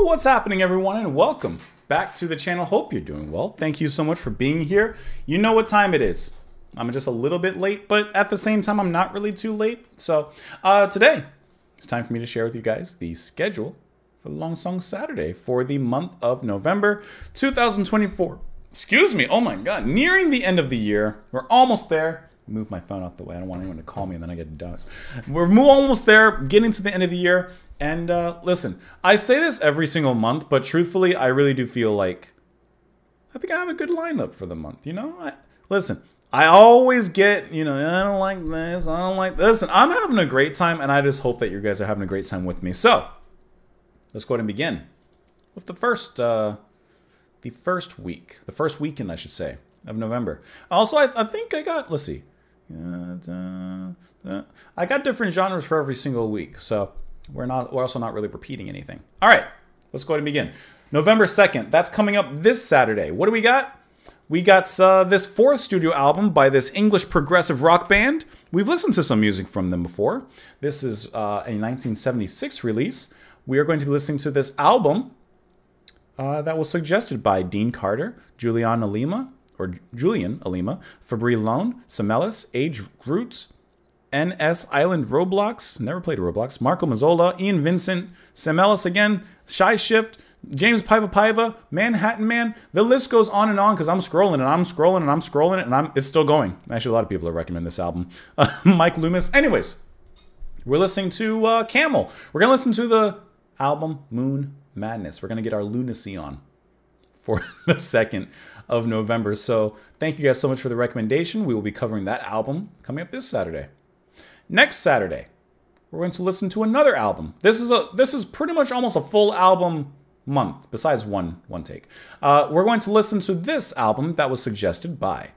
What's happening, everyone, and welcome back to the channel. Hope you're doing well. Thank you so much for being here. You know what time it is. I'm just a little bit late, but at the same time, I'm not really too late. So today, it's time for me to share with you guys the schedule for the Long Song Saturday for the month of November 2024. Excuse me. Oh my God. Nearing the end of the year. We're almost there. Move my phone out the way. I don't want anyone to call me and then I get dust. We're almost there, getting to the end of the year. And listen, I say this every single month, but truthfully, I really do feel like I think I have a good lineup for the month. You know, listen, I always get, you know, I don't like this, I don't like this. And I'm having a great time, and I just hope that you guys are having a great time with me. So let's go ahead and begin with the first weekend, I should say, of November. Also, I think I got, let's see. I got different genres for every single week, so we're also not really repeating anything. All right, let's go ahead and begin. November 2nd, that's coming up this Saturday. What do we got? We got this fourth studio album by this English progressive rock band. We've listened to some music from them before. This is a 1976 release. We are going to be listening to this album that was suggested by Dean Carter, Julian Alima, Fabri Lone, Semelis, Age Roots, NS Island Roblox, never played Roblox, Marco Mazzola, Ian Vincent, Semelis again, Shy Shift, James Paiva, Manhattan Man. The list goes on because I'm scrolling and I'm scrolling and I'm scrolling and it's still going. Actually, a lot of people have recommended this album. Mike Loomis. Anyways, we're listening to Camel. We're going to listen to the album Moon Madness. We're going to get our lunacy on for the 2nd of November. So thank you guys so much for the recommendation. We will be covering that album coming up this Saturday. Next Saturday, we're going to listen to another album. This is pretty much almost a full album month, besides one take. We're going to listen to this album that was suggested by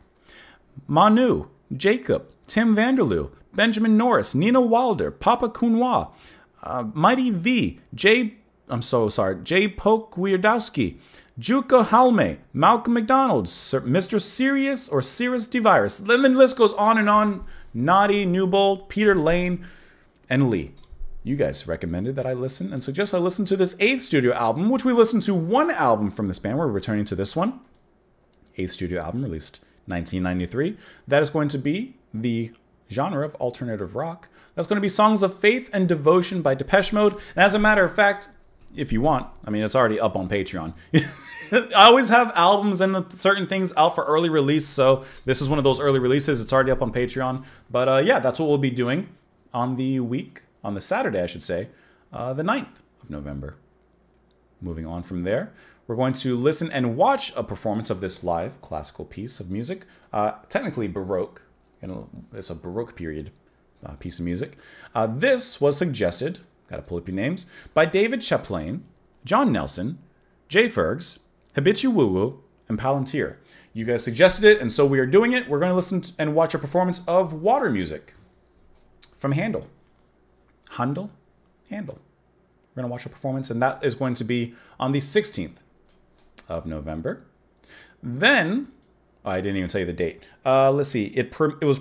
Manu, Jacob, Tim Vanderloo, Benjamin Norris, Nina Wilder, Papa Kunwa, Mighty V, Jay Poke Weirdowski, Juka Halme, Malcolm McDonald, Mr. Sirius or Cirrus DeVirus. Then the list goes on and on. Naughty, Newbold, Peter Lane, and Lee. You guys recommended that I listen and suggest I listen to this 8th studio album, which we listened to one album from this band. We're returning to this one. 8th studio album released 1993. That is going to be the genre of alternative rock. That's going to be Songs of Faith and Devotion by Depeche Mode. And as a matter of fact, if you want, I mean, it's already up on Patreon. I always have albums and certain things out for early release, so this is one of those early releases. It's already up on Patreon. But yeah, that's what we'll be doing on the Saturday, I should say, the 9th of November. Moving on from there, we're going to listen and watch a performance of this live classical piece of music, technically Baroque. It's a Baroque period piece of music. This was suggested, got to pull up your names, by David Chaplain, John Nelson, Jay Fergs, Habitu Woo Woo, and Palantir. You guys suggested it, and so we are doing it. We're going to listen and watch a performance of Water Music from Handel. Handel? Handel. We're going to watch a performance, and that is going to be on the 16th of November. Then, I didn't even tell you the date. Let's see. It was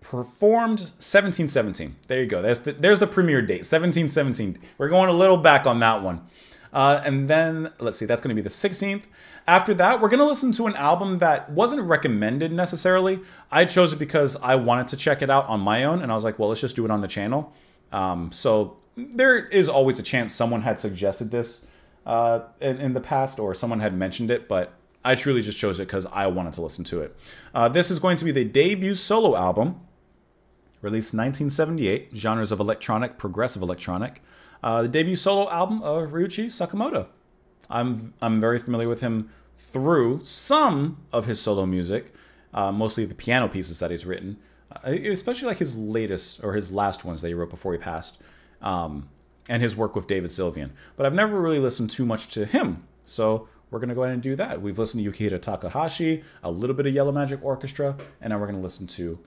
performed 1717. There you go. There's the premiere date, 1717. We're going a little back on that one. And then, let's see, that's going to be the 16th. After that, we're going to listen to an album that wasn't recommended necessarily. I chose it because I wanted to check it out on my own, and I was like, well, let's just do it on the channel. So there is always a chance someone had suggested this in the past, or someone had mentioned it, but I truly just chose it because I wanted to listen to it. This is going to be the debut solo album, released 1978, genres of electronic, progressive electronic. The debut solo album of Ryuichi Sakamoto. I'm very familiar with him through some of his solo music, mostly the piano pieces that he's written, especially like his latest or his last ones that he wrote before he passed, and his work with David Sylvian. But I've never really listened too much to him, so we're going to go ahead and do that. We've listened to Yukihiro Takahashi, a little bit of Yellow Magic Orchestra, and now we're going to listen to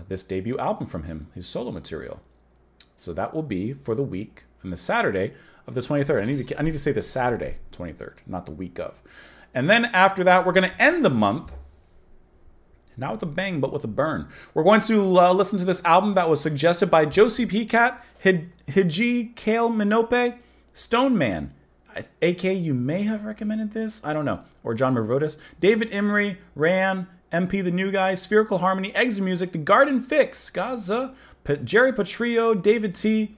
this debut album from him, his solo material. So that will be for the week and the Saturday of the 23rd. I need to say the Saturday 23rd, not the week of. And then after that, we're going to end the month, not with a bang, but with a burn. We're going to listen to this album that was suggested by Josie P. Cat, Hiji Kale Minope, Stone Man, AK, you may have recommended this. I don't know. Or John Mervodis. David Emery, Ran, MP the New Guy, Spherical Harmony, Exit Music, The Garden Fix, Gaza, Jerry Patrio, David T,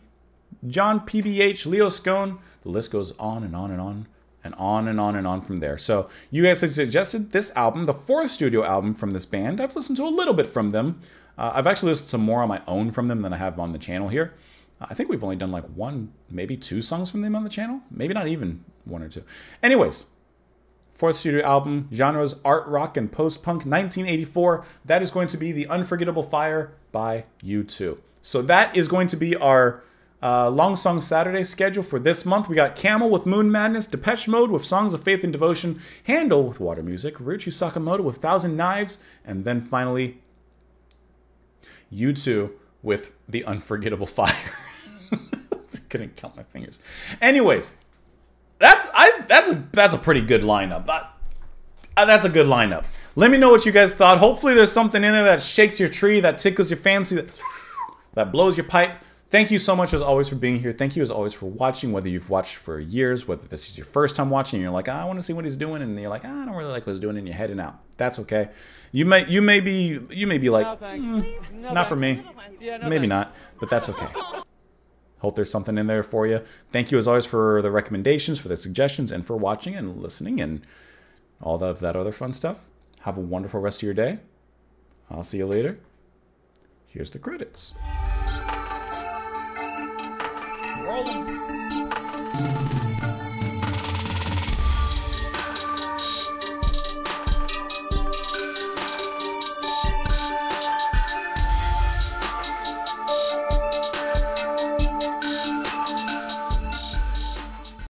John PBH, Leo Scone. The list goes on and on and on and on and on and on from there. So you guys have suggested this album, the 4th studio album from this band. I've listened to a little bit from them. I've actually listened to more on my own from them than I have on the channel here. I think we've only done like 1, maybe 2 songs from them on the channel. Maybe not even 1 or 2. Anyways, 4th studio album, genres art rock and post-punk, 1984. That is going to be The Unforgettable Fire by U2. So that is going to be our Long Song Saturday schedule for this month. We got Camel with Moon Madness, Depeche Mode with Songs of Faith and Devotion, Handle with Water Music, Ryuichi Sakamoto with Thousand Knives, and then finally U2 with The Unforgettable Fire. Couldn't count my fingers. Anyways, that's a pretty good lineup. That's a good lineup. Let me know what you guys thought. Hopefully there's something in there that shakes your tree, that tickles your fancy, that blows your pipe. Thank you so much as always for being here. Thank you as always for watching, whether you've watched for years, whether this is your first time watching and you're like, I want to see what he's doing, and you're like, I don't really like what he's doing, and you're heading out. That's okay. You may be like, not for me. Maybe not, but that's okay. Hope there's something in there for you. Thank you as always for the recommendations, for the suggestions, and for watching and listening and all of that other fun stuff. Have a wonderful rest of your day. I'll see you later. Here's the credits.